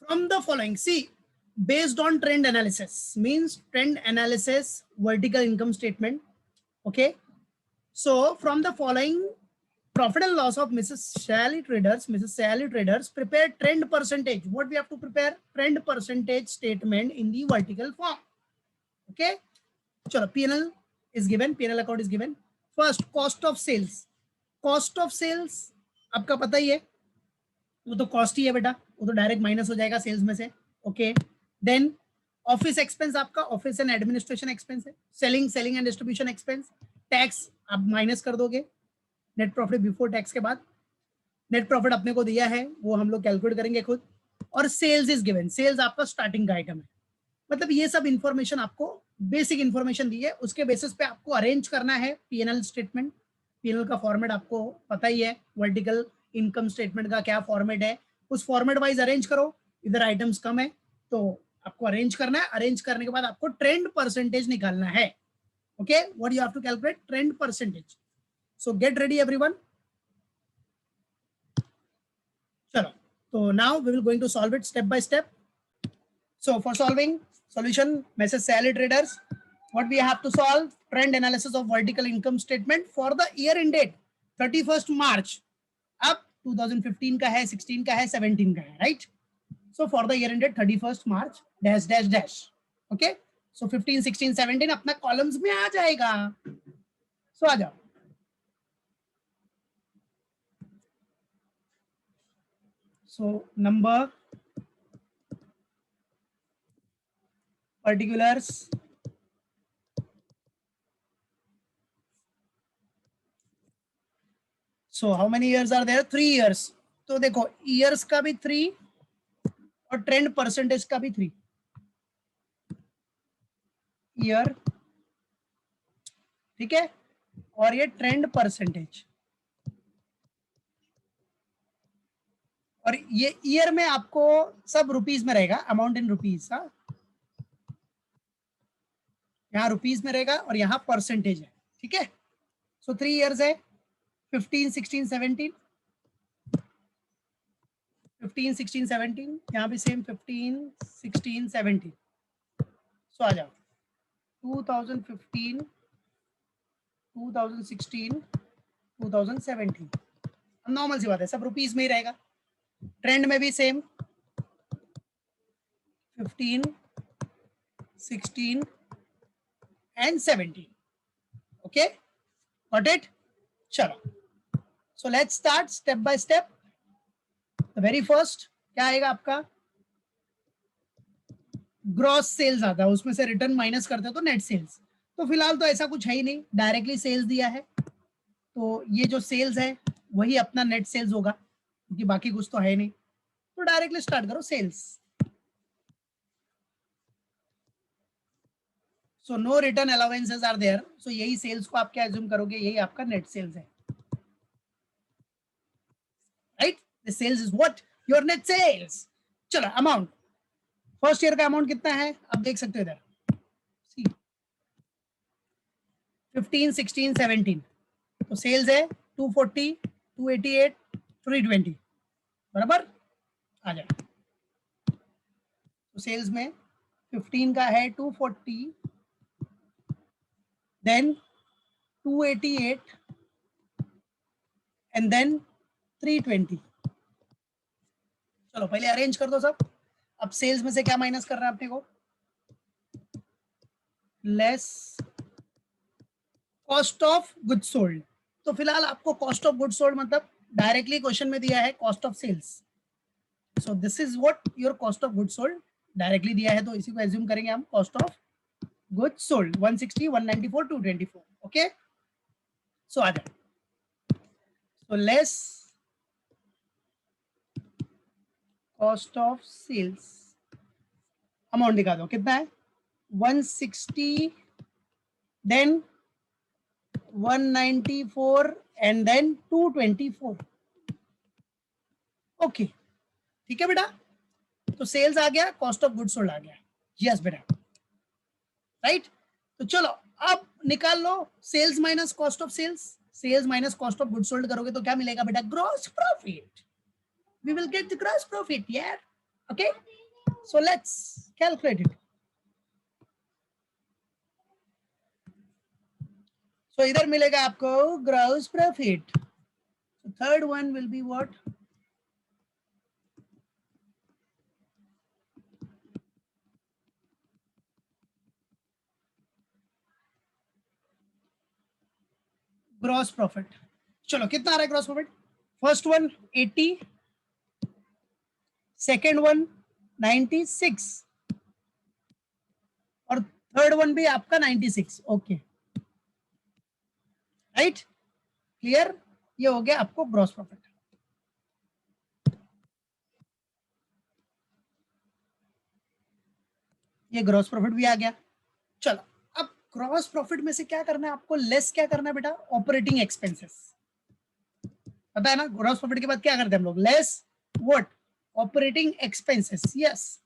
From the following, see, based on trend analysis, means trend analysis, vertical income statement. Okay. So from the following, profit and loss of Mrs. Sally Traders prepare trend percentage. What we have to prepare? Trend percentage statement in the vertical form. Okay. Chalo, P&L is given, P&L account is given. First, cost of sales. Cost of sales आपका पता ही है, वो तो cost ही है बेटा, वो तो direct minus हो जाएगा सेल्स में से. ओके. देन ऑफिस एक्सपेंस आपका ऑफिस एंड एडमिनिस्ट्रेशन एक्सपेंस है. Selling and distribution expense. Tax आप माइनस कर दोगे नेट प्रॉफिट बिफोर टैक्स के बाद. नेट प्रॉफिट अपने को दिया है, वो हम लोग कैलकुलेट करेंगे खुद. और सेल्स इज गिवन, सेल्स आपका स्टार्टिंग का आइटम है. मतलब ये सब इंफॉर्मेशन आपको बेसिक इंफॉर्मेशन दी है, उसके बेसिस पे आपको अरेंज करना है पीएनएल स्टेटमेंट. पीएनएल का फॉर्मेट आपको पता ही है, वर्टिकल इनकम स्टेटमेंट का क्या फॉर्मेट है, उस फॉर्मेट वाइज अरेंज करो. इधर आइटम्स कम है तो आपको अरेंज करना है. अरेंज करने के बाद आपको ट्रेंड परसेंटेज निकालना है. Okay, what you have to calculate? Trend percentage. So get ready everyone. चलो, तो now we will going to solve it step by step. So for solving solution, Mrs. Sally Traders, what we have to solve? Trend analysis of vertical income statement for the year end date 31st March. अब 2015 का है, 16 का है, 17 का है, right? So for the year end date 31st March dash dash dash. Okay? So 15, 16, 17 अपना columns में आ जाएगा. So आ जाओ. So number, particulars, so how many years are there? 3 years. तो देखो years का भी 3 और ट्रेंड परसेंटेज का भी 3 ईयर. ठीक है, और ये ट्रेंड परसेंटेज. और ये ईयर में आपको सब रुपीस में रहेगा, अमाउंट इन रुपीस. यहाँ रुपीस में रहेगा और यहाँ परसेंटेज है. ठीक है. सो 3 इयर्स है, 15, 16, 17. 15, 16, 17. यहाँ भी सेम 15, 16, 17. सो आ जाओ 2015, 2016, 2017. नॉर्मल सी बात है, सब रुपीस में ही रहेगा. ट्रेंड में भी same 15, 16 and 17. Okay, got it? चलो, so let's start step by step. The very first क्या आएगा आपका? ग्रॉस सेल्स आता है, उसमें से रिटर्न माइनस करते हो तो नेट सेल्स. तो फिलहाल तो ऐसा कुछ है ही नहीं, डायरेक्टली सेल्स दिया है, तो ये जो सेल्स है वही अपना नेट सेल्स होगा, क्योंकि बाकी कुछ तो है नहीं. तो डायरेक्टली स्टार्ट करो sales. So no return allowances are there. So यही सेल्स को आप क्या एज्यूम करोगे? यही आपका नेट सेल्स है, right? The sales is what? Your net sales. चलो, अमाउंट फर्स्ट ईयर का अमाउंट कितना है आप देख सकते हो इधर. 15, 16, 17. तो सेल्स है 240, 288, 320. बराबर आ जाए. तो सेल्स में 15 का है 240, देन 288 एंड देन 320. चलो पहले अरेंज कर दो सब. अब सेल्स में से क्या माइनस करना है अपने को? Less cost of good sold. तो फिलहाल आपको कॉस्ट ऑफ गुड सोल्ड मतलब डायरेक्टली क्वेश्चन में दिया है cost of sales. So this is what your cost of good sold directly दिया है, तो इसी को एज्यूम करेंगे हम cost of good sold. 160, 194, 224. Okay, so आ जाए. So less cost of sales, amount दिखा दो कितना है? 160, देन 194 एंड देन 224. ओके, ठीक है बेटा. तो सेल्स आ गया, कॉस्ट ऑफ गुड सोल्ड आ गया. यस बेटा, राइट. तो चलो अब निकाल लो sales minus cost of sales. Sales minus cost of good sold करोगे तो क्या मिलेगा बेटा? Gross profit. We will get the gross profit यार. Okay, So let's calculate it. So इधर मिलेगा आपको gross profit. So third one will be what? Gross profit. चलो कितना आ रहा है gross profit? First one 80, second one 96 और थर्ड वन भी आपका 96. Okay right, clear. ये हो गया आपको ग्रॉस प्रॉफिट. ये ग्रॉस प्रॉफिट भी आ गया. चलो अब ग्रॉस प्रॉफिट में से क्या करना है आपको? लेस क्या करना है बेटा? Operating expenses. पता है ना, ग्रॉस प्रॉफिट के बाद क्या करते हैं हम लोग? Less what? Operating expenses. Yes,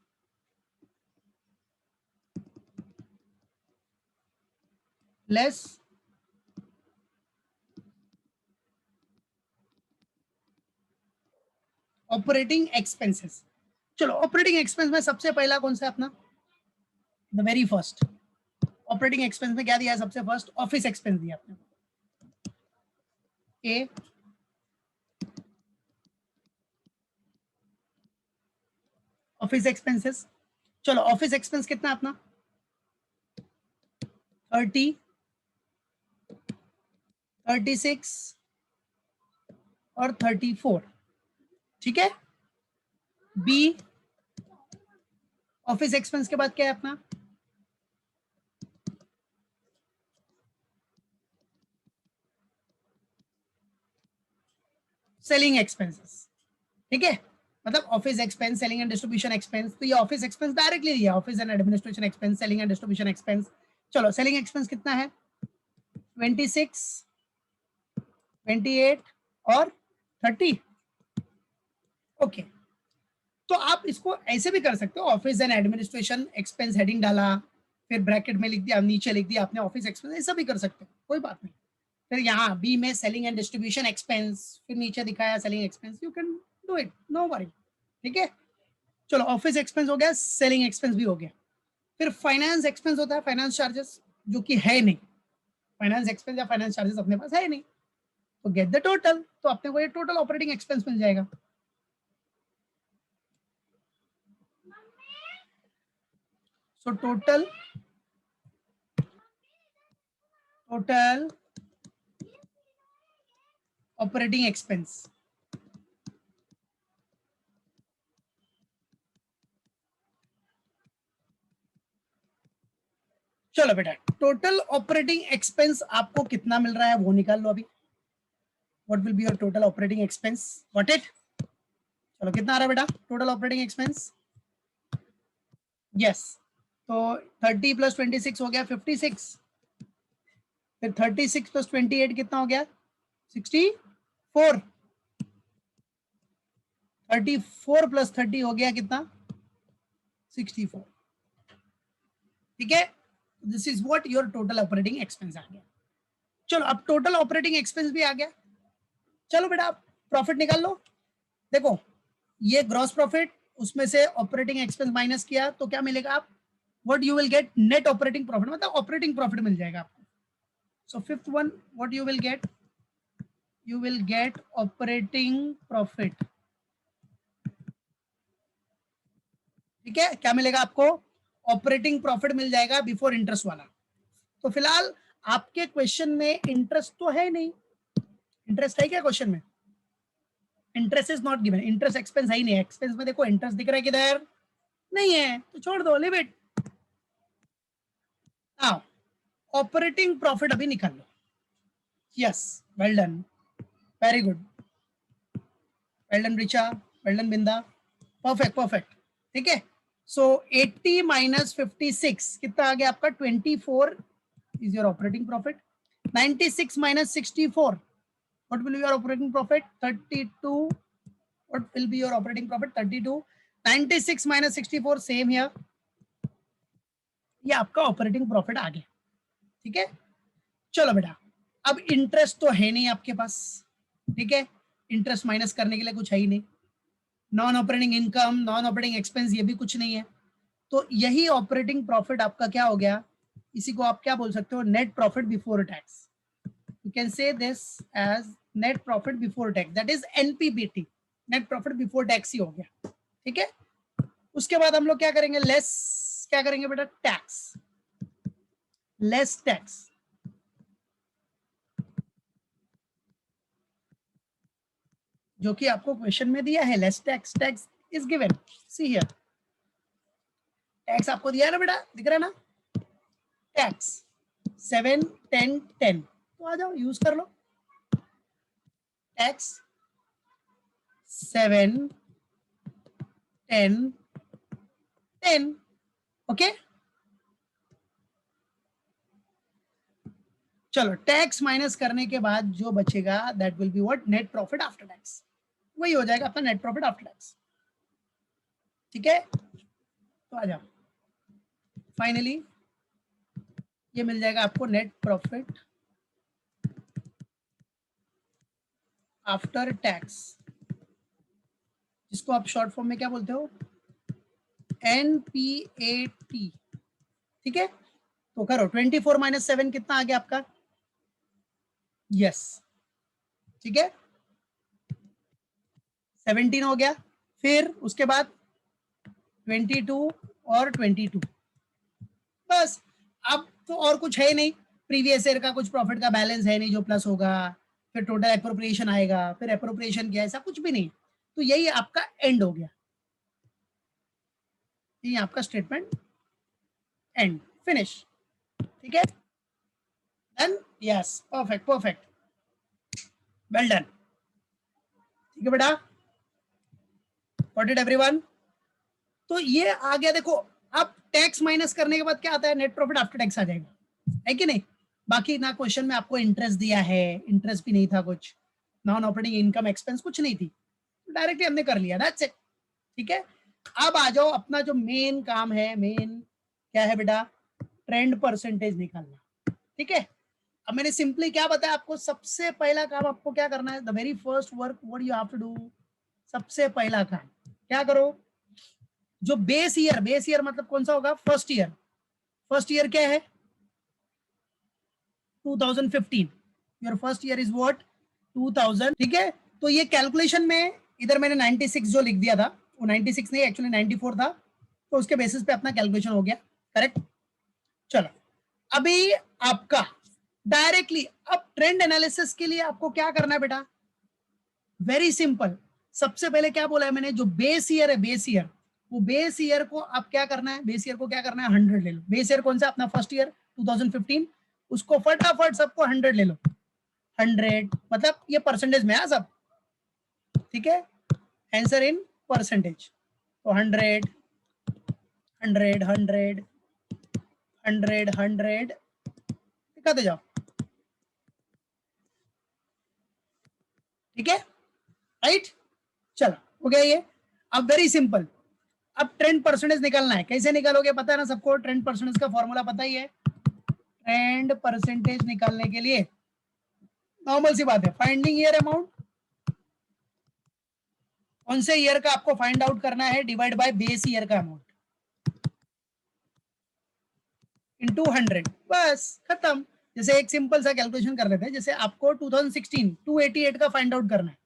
less operating expenses. चलो ऑपरेटिंग एक्सपेंस में सबसे पहला कौन सा अपना? The very first operating expense में क्या दिया है? सबसे फर्स्ट ऑफिस एक्सपेंस दिया आपने. ए ऑफिस एक्सपेंसेस. चलो ऑफिस एक्सपेंस कितना अपना? 30, 36 और 34. ठीक है. बी ऑफिस एक्सपेंस के बाद क्या है अपना? Selling expenses. ठीक है, मतलब office expense, selling and distribution expense. तो ये ऑफिस एक्सपेंस डायरेक्टली दिया, office and administration expense, selling and distribution expense. चलो सेलिंग एक्सपेंस कितना है? 26, 28 और 30. ओके, तो आप इसको ऐसे भी कर सकते हो, office and administration expense heading डाला, फिर ब्रैकेट में लिख दिया, नीचे लिख दिया आपने ऑफिस एक्सपेंस. ऐसा भी कर सकते हो, कोई बात नहीं. फिर यहाँ बी में सेलिंग एंड डिस्ट्रीब्यूशन एक्सपेंस, फिर नीचे दिखाया selling expense. You can do it, no worry. ठीक है, चलो ऑफिस एक्सपेंस हो गया, सेलिंग एक्सपेंस भी हो गया. फिर फाइनेंस एक्सपेंस होता है, फाइनेंस चार्जेस, जो कि है नहीं. फाइनेंस एक्सपेंस या फाइनेंस चार्जेस अपने पास है नहीं. तो गेट द टोटल, तो अपने को ये टोटल ऑपरेटिंग एक्सपेंस मिल जाएगा. So total operating expense. चलो बेटा, टोटल ऑपरेटिंग एक्सपेंस आपको कितना मिल रहा है वो निकाल लो अभी. What will be your total operating expense? What it? चलो कितना आ रहा है बेटा टोटल ऑपरेटिंग एक्सपेंस? यस, तो 30 प्लस 26 हो गया 56. फिर 36 प्लस 28 कितना हो गया? 64. 34 प्लस 30 हो गया कितना? 64. ठीक है, this is what your total operating expense आ गया. चलो अब टोटल ऑपरेटिंग एक्सपेंस भी आ गया. चलो बेटा आप प्रॉफिट निकाल लो. देखो ये ग्रॉस प्रॉफिट, उसमें से ऑपरेटिंग एक्सपेंस माइनस किया तो क्या मिलेगा? आप what you will get? Net operating profit, मतलब ऑपरेटिंग प्रॉफिट मिल जाएगा आपको. So fifth one, what you will get? You will get operating profit. ठीक है, क्या मिलेगा आपको? ऑपरेटिंग प्रॉफिट मिल जाएगा बिफोर इंटरेस्ट वाला. तो फिलहाल आपके क्वेश्चन में इंटरेस्ट तो है नहीं. इंटरेस्ट है क्या क्वेश्चन में? Interest is not given. Interest expense है ही नहीं. एक्सपेंस में देखो इंटरेस्ट दिख रहा है किधर? नहीं है, तो छोड़ दो, leave it. Now operating profit अभी निकाल लो. Yes, well done, very good, well done Richa, well done Binda, perfect perfect. ठीक है, सो 80 माइनस 56 कितना आ गया आपका? 24 is your operating profit. 96 minus 64, what will be your operating profit? 32. What will be your operating profit? 32. 96 minus 64 same here. ये आपका operating profit आ गया. ठीक है, चलो बेटा अब इंटरेस्ट तो है नहीं आपके पास. ठीक है, इंटरेस्ट माइनस करने के लिए कुछ है ही नहीं. Non operating income, non operating expense, ये भी कुछ नहीं है. तो यही ऑपरेटिंग प्रॉफिट आपका क्या हो गया, इसी को आप क्या बोल सकते हो, net profit before tax. You can say this as net profit before tax, that is NPBT, net profit before tax ही हो गया. ठीक है. उसके बाद हम लोग क्या करेंगे, लेस क्या करेंगे बेटा, टैक्स, लेस टैक्स. जो कि आपको क्वेश्चन में दिया है, less tax, tax is given, see here, tax आपको दिया है ना बेटा, दिख रहा है ना, टैक्स 7 10 10, तो आ जाओ यूज कर लो, टैक्स 7 10 10. ओके, चलो टैक्स माइनस करने के बाद जो बचेगा that will be what, net profit after tax, वही हो जाएगा अपना नेट प्रॉफिट आफ्टर टैक्स. ठीक है, तो आ जाओ, फाइनली ये मिल जाएगा आपको नेट प्रॉफिट आफ्टर टैक्स, जिसको आप शॉर्ट फॉर्म में क्या बोलते हो, एनपीएटी. ठीक है, तो करो 24 माइनस 7 कितना आ गया आपका, यस. ठीक है, 17 हो गया, फिर उसके बाद 22 और 22, बस. अब तो और कुछ है नहीं, प्रीवियस ईयर का कुछ प्रॉफिट का बैलेंस है नहीं जो प्लस होगा, फिर टोटल एप्रोप्रिएशन आएगा, फिर एप्रोप्रिएशन क्या, ऐसा कुछ भी नहीं. तो यही आपका एंड हो गया, यही आपका स्टेटमेंट एंड, फिनिश. ठीक है, done, yes, perfect perfect, well done. ठीक है बेटा, गॉट इट एवरीवन. तो ये आ गया, देखो अब टैक्स माइनस करने के बाद क्या आता है, नेट प्रॉफिट आफ्टर टैक्स आ जाएगा, है कि नहीं. बाकी ना क्वेश्चन में आपको इंटरेस्ट दिया है, इंटरेस्ट भी नहीं था कुछ, नॉन ऑपरेटिंग इनकम एक्सपेंस कुछ नहीं थी, तो डायरेक्टली हमने कर लिया, दैट्स इट. ठीक है, अब आ जाओ, अपना जो मेन काम है, मेन क्या है बेटा, ट्रेंड परसेंटेज निकालना. ठीक है, अब मैंने सिंपली क्या बताया आपको, सबसे पहला काम आपको क्या करना है, the very first work what you have to do, सबसे पहला काम क्या करो, जो बेस ईयर, बेस ईयर मतलब कौन सा होगा, फर्स्ट ईयर, फर्स्ट ईयर क्या है 2015, your first year is what 2000. ठीक है, तो ये कैलकुलेशन में इधर मैंने 96 जो लिख दिया था, वो 96 नहीं एक्चुअली 94 था, तो उसके बेसिस पे अपना कैलकुलेशन हो गया, करेक्ट. चलो अभी आपका डायरेक्टली अब ट्रेंड एनालिसिस के लिए आपको क्या करना है बेटा, वेरी सिंपल. सबसे पहले क्या बोला है मैंने, जो बेस ईयर है, बेस ईयर, वो बेस ईयर को आप क्या करना है, बेस ईयर को क्या करना है 100 ले लो. बेस ईयर कौन सा, अपना फर्स्ट ईयर 2015, उसको फटाफट सबको 100 ले लो. 100 मतलब ये परसेंटेज में है सब. ठीक है, आंसर इन परसेंटेज, तो 100 100 100 100 100 दिखाते जाओ. ठीक है, राइट. चलो हो गया ये. अब वेरी सिंपल, अब ट्रेंड परसेंटेज निकालना है, कैसे निकालोगे पता है ना सबको, ट्रेंड परसेंटेज का फॉर्मूला पता ही है. ट्रेंड परसेंटेज निकालने के लिए नॉर्मल सी बात है, फाइंडिंग ईयर अमाउंट, कौन से ईयर का आपको फाइंड आउट करना है, डिवाइड बाय बेस ईयर का अमाउंट इनटू 100, बस खत्म. जैसे एक सिंपल सा कैलकुलेशन कर लेते हैं, जैसे आपको 2016 288 का फाइंड आउट करना है.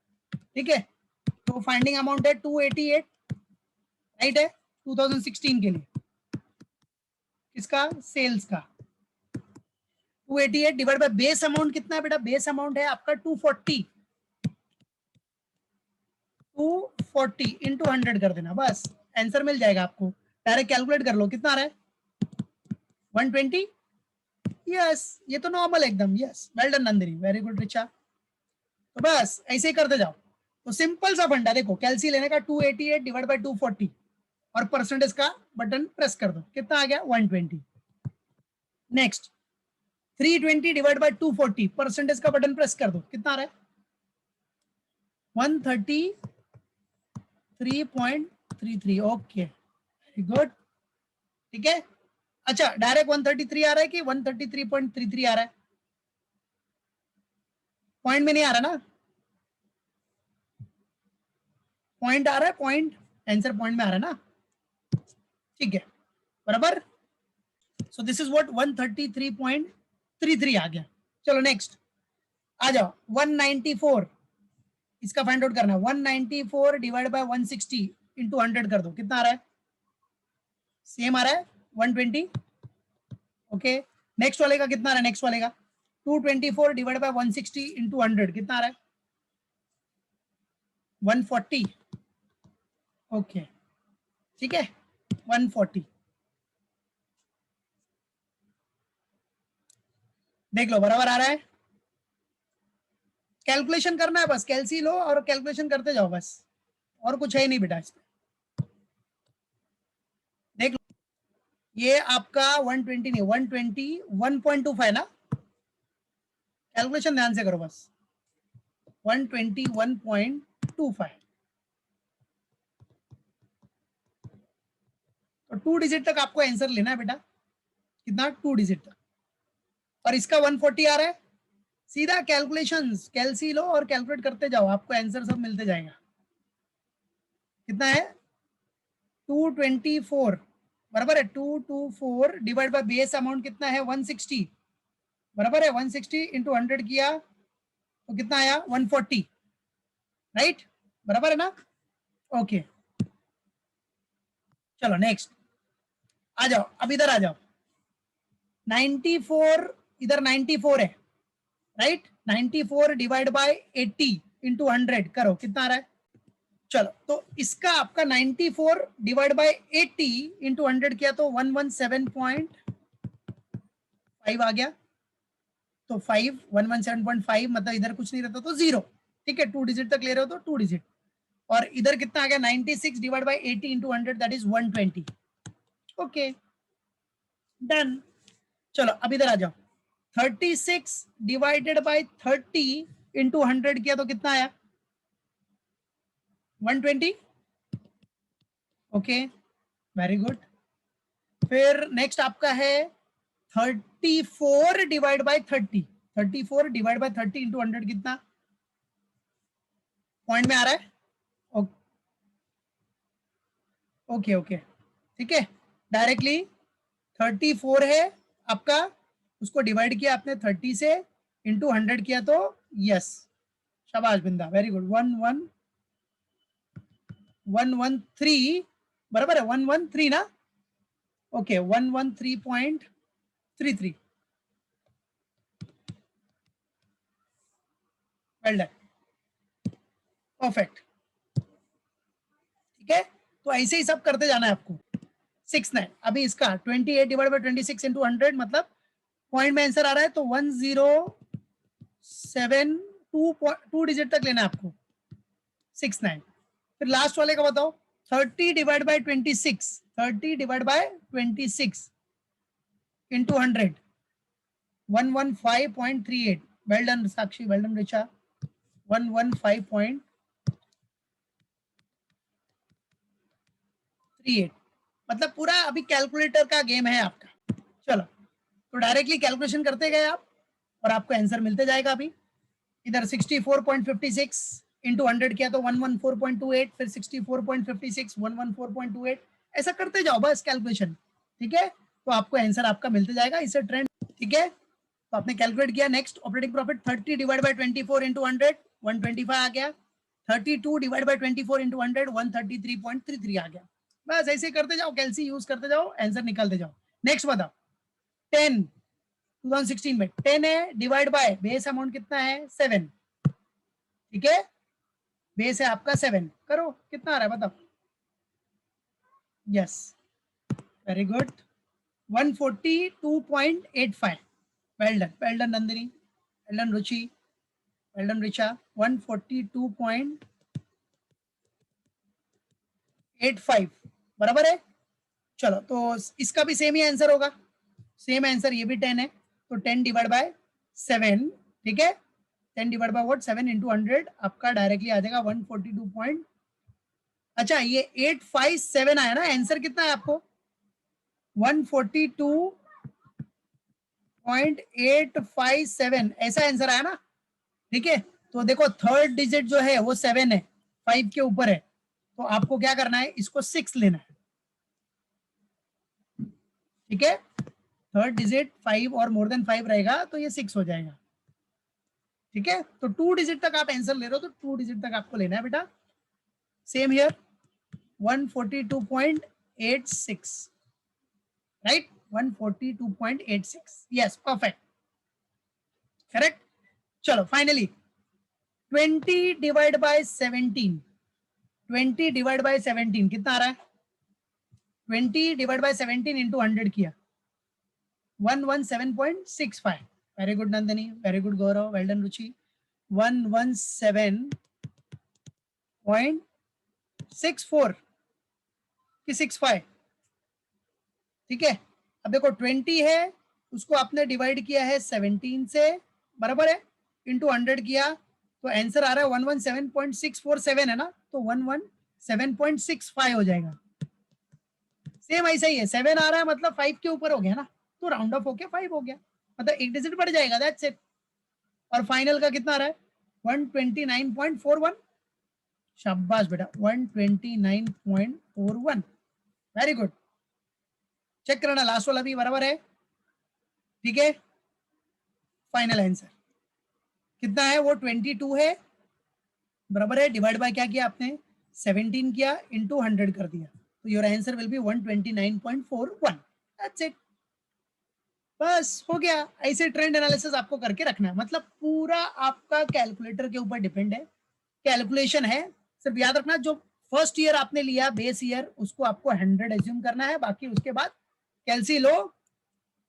ठीक है, तो फाइंडिंग अमाउंट है 288, राइट है, 2016 के लिए, किसका, सेल्स का. 288 डिवाइड बाय बेस अमाउंट कितना है बेटा, बेस अमाउंट है आपका 240, 240 इंटू 100 कर देना, बस आंसर मिल जाएगा आपको. डायरेक्ट कैलकुलेट कर लो कितना आ रहा है, 120. यस, ये तो नॉर्मल एकदम, yes, well done Nandini, very good Richa. तो बस ऐसे ही करते जाओ. तो सिंपल सा फंडा, देखो कैलसी लेने का, 288 डिवाइड बाय 240 और परसेंटेज का बटन प्रेस कर दो, कितना आ गया 120. नेक्स्ट 320 डिवाइड बाय 240, परसेंटेज का बटन प्रेस कर दो, कितना आ रहा है 133.33. Okay, very good. ठीक है, अच्छा डायरेक्ट 133 आ रहा है कि 133.33 आ रहा है, पॉइंट में नहीं आ रहा ना, पॉइंट आ रहा है, पॉइंट, आंसर पॉइंट में आ रहा है ना. ठीक है, बराबर। सो दिस इज व्हाट 133.33 आ गया। चलो नेक्स्ट आ जाओ 194, इसका फाइंड आउट करना है। 194 डिवाइड बाय 160 इंटू 100 कर दो, कितना आ रहा है? सेम आ रहा है 120। ओके नेक्स्ट वाले का कितना आ रहा है? नेक्स्ट वाले का 224 डिवाइड बाय 160 इंटू 100 कितना आ रहा है? 140। ओके ठीक है 140। देख लो बराबर आ रहा है। कैलकुलेशन करना है बस, कैलसी लो और कैलकुलेशन करते जाओ बस, और कुछ है ही नहीं बेटा इसमें। देख लो ये आपका 120 नहीं 120 1.25 ना, कैलकुलेशन ध्यान से करो बस। 121.25 तो 2 डिजिट तक आपको आंसर लेना है बेटा। कितना? 2 डिजिट तक। और इसका 140 आ रहा है। सीधा कैलकुलेशंस कैलसी लो और कैलकुलेट करते जाओ, आपको आंसर सब मिलते जाएगा। कितना है? 224 बराबर है। 224 डिवाइड बाय बेस अमाउंट कितना है? 160 बराबर है। 160 इंटू 100 किया तो कितना आया? 140 राइट, बराबर है ना? ओके चलो नेक्स्ट आ जाओ, अब इधर आ जाओ। 94 इधर 94 है राइट। 94 डिवाइड बाय 80 इंटू 100 करो, कितना आ रहा है? चलो तो इसका आपका 94 डिवाइड बाय 80 इंटू 100 किया तो 117.5 आ गया। तो 5 117.5 मतलब इधर कुछ नहीं रहता तो 0। ठीक है 2 डिजिट तक ले रहे हो तो 2 डिजिट। और इधर कितना आ गया? 96 divide by 80 into 100 that is 120। Okay done. चलो अब इधर आ जाओ। 36 डिवाइडेड बाय 30 इंटू 100 किया तो कितना आया? 120। Okay very good. फिर नेक्स्ट आपका है 34 divide by 30। 34 divide by 30 into 100 कितना? पॉइंट में आ रहा है? ओके ओके ठीक है। डायरेक्टली 34 है आपका, उसको डिवाइड किया आपने 30 से, इंटू 100 किया तो यस शाबाश बिंदा वेरी गुड। 113 बराबर है। 113 ना। Okay 113.33 well done perfect. ठीक है तो ऐसे ही सब करते जाना है आपको। 69 अभी इसका 28 डिवाइड बाय 26 इंटू 100 मतलब पॉइंट में आंसर आ रहा है तो 1072 2 डिजिट तक लेना है आपको। 69 फिर लास्ट वाले का बताओ। 30 divide by 26 30 divide by 26 into 100 115.38 well done Sakshi well done Richa 115.38 मतलब पूरा अभी कैलकुलेटर का गेम है आपका। चलो तो डायरेक्टली कैलकुलेशन करते गए आप और आपको आंसर मिलते जाएगा। अभी इधर 64.56 इंटू 100 किया तो 114.28 फिर 64.56 114.28 ऐसा करते जाओ बस कैलकुलेशन। ठीक है तो आपको आंसर आपका मिलते जाएगा इससे ट्रेंड। ठीक है तो आपने कैलकुलेट किया। Next operating profit 30 divide by 24 into 100 125 आ गया। 32 डिवाइड बाय 24 इंटू 100 133.33 आ गया। बस ऐसे करते जाओ, कैलसी यूज करते जाओ, आंसर निकालते जाओ। नेक्स्ट बताओ 10 2016 में 10 है डिवाइड बाय बेस अमाउंट कितना है? 7। ठीक है बेस है आपका 7 करो, कितना आ रहा है बताओ? Yes very good 142.85 well done Nandini well done Ruchi well done Richa 142.85 बराबर है। चलो तो इसका भी सेम ही आंसर होगा। सेम आंसर ये भी 10 है तो 10 डिवाइड बाय 7। ठीक है 10 डिवाइड बाय व्हाट 7 इंटू 100 आपका डायरेक्टली आ जाएगा 142 पॉइंट। अच्छा ये 857 आया ना, आंसर कितना है आपको? 142.857 ऐसा आंसर आया ना। ठीक है तो देखो थर्ड डिजिट जो है वो 7 है, 5 के ऊपर है, तो आपको क्या करना है? इसको 6 लेना है। ठीक है, थर्ड डिजिट 5 और मोर देन 5 रहेगा तो ये 6 हो जाएगा। ठीक है, तो 2 डिजिट तक आप आंसर ले रहे हो तो 2 डिजिट तक आपको लेना है बेटा। Same here 142.86, right, 142.86, yes perfect, correct. चलो finally 20 divide by 17, 20 divide by 17 कितना आ रहा है? 20 डिवाइड बाय 17 इंटू 100 किया 117.65। Very good Nandini, very good Gaurav, well done Ruchi. 117.64 कि 65, ठीक है। अब देखो 20 है, उसको आपने डिवाइड किया है 17 से, बराबर है, इंटू 100 किया तो आंसर आ रहा है 117.647 है ना, तो 117.65 हो जाएगा। सेम ऐसा ही है, 7 आ रहा है मतलब 5 के ऊपर हो गया ना, तो राउंड ऑफ होके 5 हो गया, मतलब एक डिजिट बढ़ जाएगा, दैट्स इट। और फाइनल का कितना आ रहा है? 129.41। शाबाश बेटा, 129.41, वेरी गुड। चेक करना, लास्ट वाला भी बराबर है, ठीक है। फाइनल आंसर कितना है? वो 22 है, बराबर है, डिवाइड बाय क्या किया आपने? 17 किया, इंटू 100 कर दिया, तो your answer will be 129.41, that's it, बस हो गया। ऐसे ट्रेंड एनालिसिस आपको करके रखना है, मतलब पूरा आपका कैलकुलेटर के ऊपर डिपेंड है, कैलकुलेशन है। सिर्फ याद रखना जो फर्स्ट ईयर आपने लिया बेस ईयर, उसको आपको 100 एज्यूम करना है, बाकी उसके बाद कैलसी लो,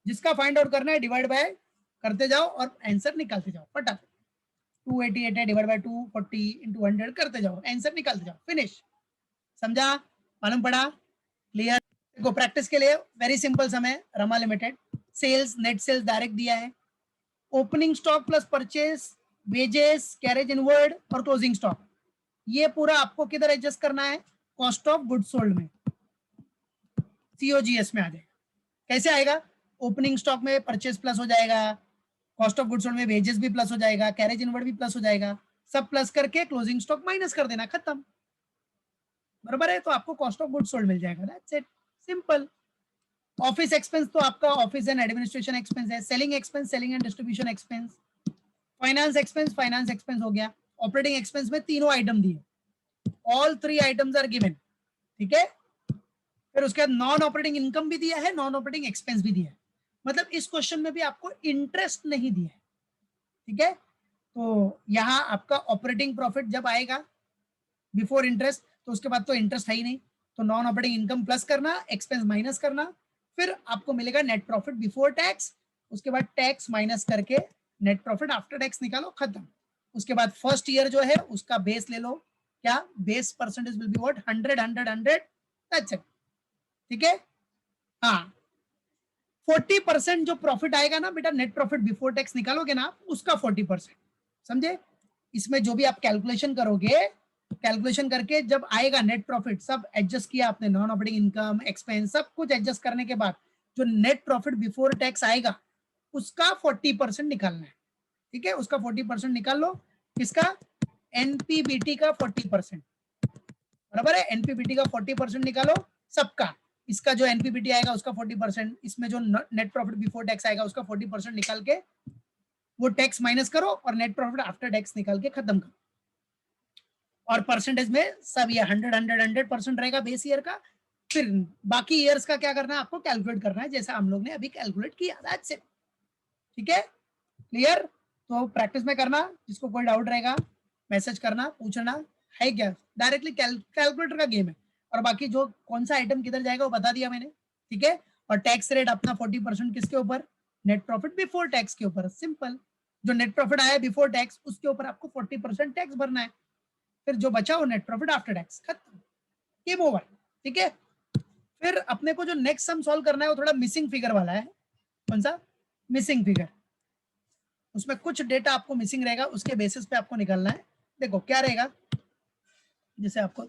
जिसका फाइंड आउट करना है डिवाइड बाय करते जाओ और आंसर निकालते जाओ फटाफट। 288 है, डिवाइड बाय 240 इंटू 100 करते जाओ, आंसर निकालते जाओ, फिनिश। समझा? मालूम पड़ा? क्लियर? देखो प्रैक्टिस के लिए वेरी सिंपल समय, Rama limited sales, net sales direct दिया है, opening stock plus purchase, wages, carriage inward और क्लोजिंग स्टॉक, ये पूरा आपको किधर एडजस्ट करना है? कॉस्ट ऑफ गुड्स सोल्ड में, सीओजीएस में आ जाएगा। कैसे आएगा? ओपनिंग स्टॉक में परचेज प्लस हो जाएगा, कॉस्ट ऑफ गुड्स सोल्ड में वेजेस भी प्लस हो जाएगा, कैरेज इनवर्ड भी प्लस हो जाएगा, सब प्लस करके क्लोजिंग स्टॉक माइनस कर देना, खत्म, बराबर है। तो आपको कॉस्ट ऑफ गुड्स सोल्ड मिल जाएगा, that's it, simple. Office expense तो आपका ऑफिस एंड एडमिनिस्ट्रेशन एक्सपेंस है, selling expense selling and distribution expense, finance expense हो गया। ऑपरेटिंग एक्सपेंस में तीनों आइटम दिए, ऑल 3 आइटम्स आर गिवन, ठीक है। फिर उसके बाद नॉन ऑपरेटिंग इनकम भी दिया है, नॉन ऑपरेटिंग एक्सपेंस भी दिया है, मतलब इस क्वेश्चन में भी आपको इंटरेस्ट नहीं दिया है, ठीक है। तो यहाँ आपका ऑपरेटिंग प्रॉफिट जब आएगा बिफोर इंटरेस्ट, तो उसके बाद तो इंटरेस्ट है ही नहीं, तो नॉन ऑपरेटिंग इनकम प्लस करना, एक्सपेंस माइनस करना, फिर आपको मिलेगा नेट प्रॉफिट बिफोर टैक्स, उसके बाद टैक्स माइनस करके नेट प्रॉफिट आफ्टर टैक्स निकालो, खत्म। उसके बाद फर्स्ट ईयर जो है उसका बेस ले लो, क्या base percentage will be what? 100 100 100, that's it, ठीक है। हाँ, 40% जो प्रॉफिट आएगा ना बेटा, नेट प्रॉफिट बिफोर टैक्स निकालोगे ना उसका 40%, समझे? इसमें जो भी आप कैलकुलेशन करोगे, कैलकुलेशन करके जब आएगा नेट प्रॉफिट, सब एडजस्ट किया आपने, नॉन ऑपरेटिंग इनकम, एक्सपेंस, सब कुछ एडजस्ट करने के बाद जो नेट प्रॉफिट बिफोर टैक्स आएगा उसका 40% निकालना है, ठीक है। उसका 40% निकाल लो, किसका? एनपीबीटी का 40%, बराबर है। एनपीबीटी का 40% निकालो सबका, इसका जो एनपीबीटी आएगा उसका 40%, इसमें जो नेट प्रॉफिट बिफोर टैक्स आएगा उसका 40% निकाल के वो टैक्स माइनस करो और नेट प्रॉफिट आफ्टर टैक्स निकाल के खत्म करो। और परसेंटेज में सब ये 100 100 100% रहेगा बेस ईयर का। फिर बाकी ईयर्स का क्या करना है? आपको कैलकुलेट करना है, जैसा हम लोग ने अभी कैलकुलेट किया, दैट्स इट, ठीक है, क्लियर। तो प्रैक्टिस में करना, जिसको कोई डाउट रहेगा मैसेज करना, पूछना है क्या, डायरेक्टली कैलकुलेटर का गेम है। और बाकी जो कौन सा आइटम किधर जाएगा वो बता दिया मैंने, ठीक है। और टैक्स रेट अपना 40% किसके ऊपर? नेट प्रॉफिट बिफोर टैक्स के ऊपर, सिंपल। जो नेट प्रॉफिट आया बिफोर टैक्स उसके ऊपर आपको 40% टैक्स भरना है, फिर जो बचा वो नेट प्रॉफिट आफ्टर टैक्स, खत्म, गेम ओवर, ठीक है। फिर अपने को जो नेक्स्ट सम सॉल्व करना है वो थोड़ा मिसिंग फिगर वाला है। कौन सा? Missing figure. उसमें कुछ डेटा आपको मिसिंग रहेगा, उसके बेसिस पे आपको निकालना है। देखो क्या रहेगा, जैसे आपको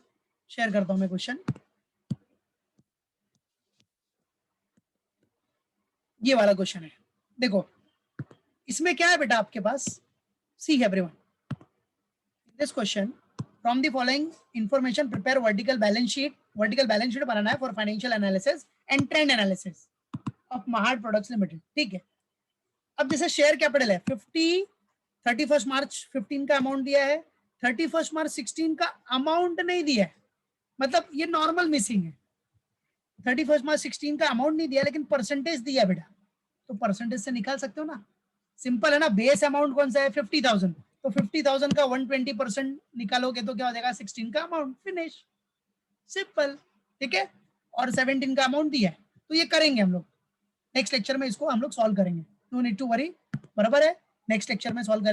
शेयर करता हूं मैं क्वेश्चन, ये वाला क्वेश्चन है। देखो इसमें क्या है बेटा आपके पास, see everyone, this question from the following information prepare vertical balance sheet. Vertical balance sheet बनाना है for financial analysis and trend analysis of Mahar products limited, ठीक है। अब जैसे शेयर कैपिटल है 50, 31 मार्च 15 का अमाउंट दिया है, 31 मार्च 16 का अमाउंट नहीं दिया है, मतलब ये नॉर्मल मिसिंग है। 31 मार्च 16 का अमाउंट नहीं दिया लेकिन परसेंटेज दिया बेटा, तो परसेंटेज से निकाल सकते हो ना, सिंपल है ना। बेस अमाउंट कौन सा है 50,000, तो 50,000 का 120% निकालोगे तो क्या हो जाएगा 16 का अमाउंट, फिनिश, सिंपल, ठीक है। और 17 का अमाउंट दिया है, तो ये करेंगे हम लोग नेक्स्ट लेक्चर में, इसको हम लोग सॉल्व करेंगे, नो नीड टू वरी, बराबर है, नेक्स्ट लेक्चर में सॉल्व करेंगे।